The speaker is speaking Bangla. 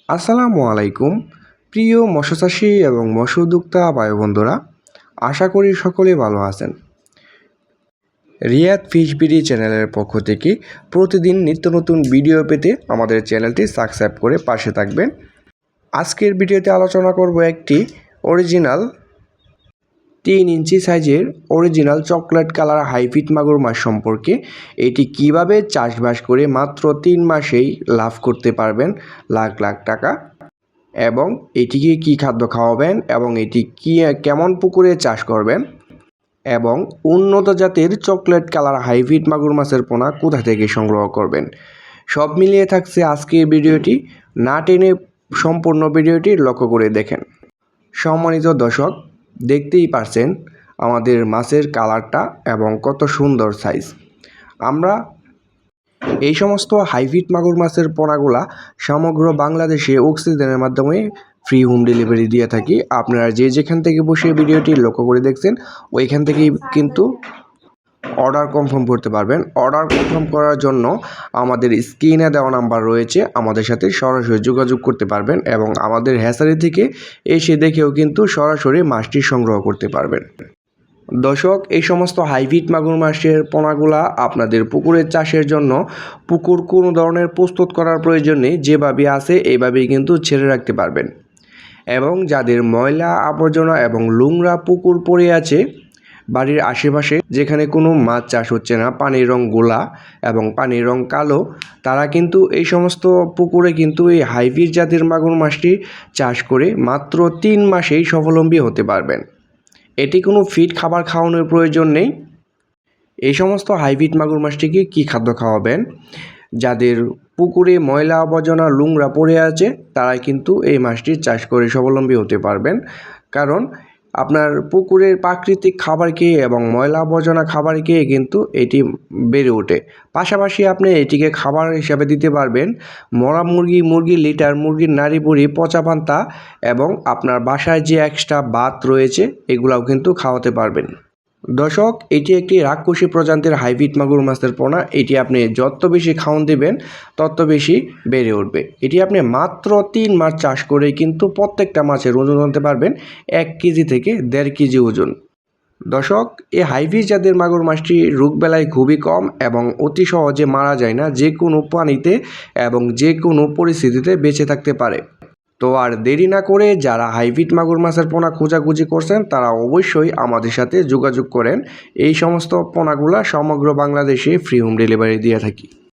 আসসালামু আলাইকুম প্রিয় মৎস্যচাষী এবং মৎস্য উদ্যোক্তা ভাই বন্ধুরা, আশা করি সকলেই ভালো আছেন। রিয়াদ ফিশ বিডি চ্যানেলের পক্ষ থেকে প্রতিদিন নিত্য নতুন ভিডিও পেতে আমাদের চ্যানেলটি সাবস্ক্রাইব করে পাশে থাকবেন। আজকের ভিডিওতে আলোচনা করব একটি অরিজিনাল 3 ইঞ্চি সাইজের অরিজিনাল চকলেট কালার হাইব্রিড মাগুর মাছ সম্পর্কে। এটি কিভাবে চাষবাস করে মাত্র 3 মাসেই লাভ করতে পারবেন লাখ লাখ টাকা, এবং এটিকে কি খাদ্য খাওয়াবেন এবং এটি কেমন পুকুরে চাষ করবেন, এবং উন্নত জাতের চকলেট কালার হাইব্রিড মাগুর মাছের পোনা কোথা থেকে সংগ্রহ করবেন, সব মিলিয়ে থাকছে আজকের ভিডিওটি। না টেনে সম্পূর্ণ ভিডিওটি লক্ষ্য করে দেখেন। সম্মানিত দর্শক, দেখতেই পারছেন আমাদের মাছের কালারটা এবং কত সুন্দর সাইজ। আমরা এই সমস্ত হাইব্রিড মাগুর মাছের পোনাগুলা সমগ্র বাংলাদেশে অক্সিজেনের মাধ্যমে ফ্রি হোম ডেলিভারি দিয়ে থাকি। আপনারা যে যেখান থেকে বসে ভিডিওটি লক্ষ্য করে দেখছেন ওইখান থেকেই কিন্তু অর্ডার কনফার্ম করতে পারবেন। অর্ডার কনফার্ম করার জন্য আমাদের স্ক্রিনে দেওয়া নাম্বার রয়েছে, আমাদের সাথে সরাসরি যোগাযোগ করতে পারবেন এবং আমাদের হ্যাচারি থেকে এসে দেখেও কিন্তু সরাসরি মাছটি সংগ্রহ করতে পারবেন। দর্শক, এই সমস্ত হাইব্রিড মাগুর মাছের পোনাগুলা আপনাদের পুকুরের চাষের জন্য পুকুর কোনো ধরনের প্রস্তুত করার প্রয়োজন নেই, যেভাবে আছে এইভাবেই কিন্তু ছেড়ে রাখতে পারবেন। এবং যাদের ময়লা আবর্জনা এবং নোংরা পুকুর পড়ে আছে বাড়ির আশেপাশে, যেখানে কোনো মাছ চাষ হচ্ছে না, পানির রং গোলা এবং পানির রং কালো, তারা কিন্তু এই সমস্ত পুকুরে কিন্তু এই হাইব্রিড জাতের মাগুর মাছটি চাষ করে মাত্র 3 মাসেই স্বাবলম্বী হতে পারবেন। এটি কোনো ফিড খাবার খাওয়ানোর প্রয়োজন নেই। এই সমস্ত হাইব্রিড মাগুর মাছটিকে কী খাদ্য খাওয়াবেন, যাদের পুকুরে ময়লা আবর্জনা নোংরা পড়ে আছে তারা কিন্তু এই মাছটি চাষ করে স্বাবলম্বী হতে পারবেন। কারণ আপনার পুকুরের প্রাকৃতিক খাবার খেয়ে এবং ময়লা আবর্জনা খাবার খেয়ে কিন্তু এটি বেড়ে ওঠে। পাশাপাশি আপনি এটিকে খাবার হিসাবে দিতে পারবেন মরা মুরগি, মুরগির লিটার, মুরগির নাড়ি বুড়ি, পচা পান্তা এবং আপনার বাসায় যে এক্সট্রা ভাত রয়েছে এগুলাও কিন্তু খাওয়াতে পারবেন। দর্শক, এটি একটি রাক্ষসী প্রজাতির হাইব্রিড মাগুর মাছের পোনা। এটি আপনি যত বেশি খাওয়ান দেবেন তত বেশি বেড়ে উঠবে। এটি আপনি মাত্র 3 মাস চাষ করে কিন্তু প্রত্যেকটা মাছের ওজন আনতে পারবেন 1 কেজি থেকে 1.5 কেজি ওজন। দর্শক, এই হাইব্রিড জাতের মাগুর মাছটি রোগবেলায় খুবই কম এবং অতি সহজে মারা যায় না, যে কোনো পানিতে এবং যে কোনো পরিস্থিতিতে বেঁচে থাকতে পারে। তো আর দেরি না করে যারা হাইব্রিড মাগুর মাছের পোনা খোঁজাখুঁজি করছেন তারা অবশ্যই আমাদের সাথে যোগাযোগ করেন। এই সমস্ত পোনাগুলা সমগ্র বাংলাদেশে ফ্রি হোম ডেলিভারি দিয়ে থাকি।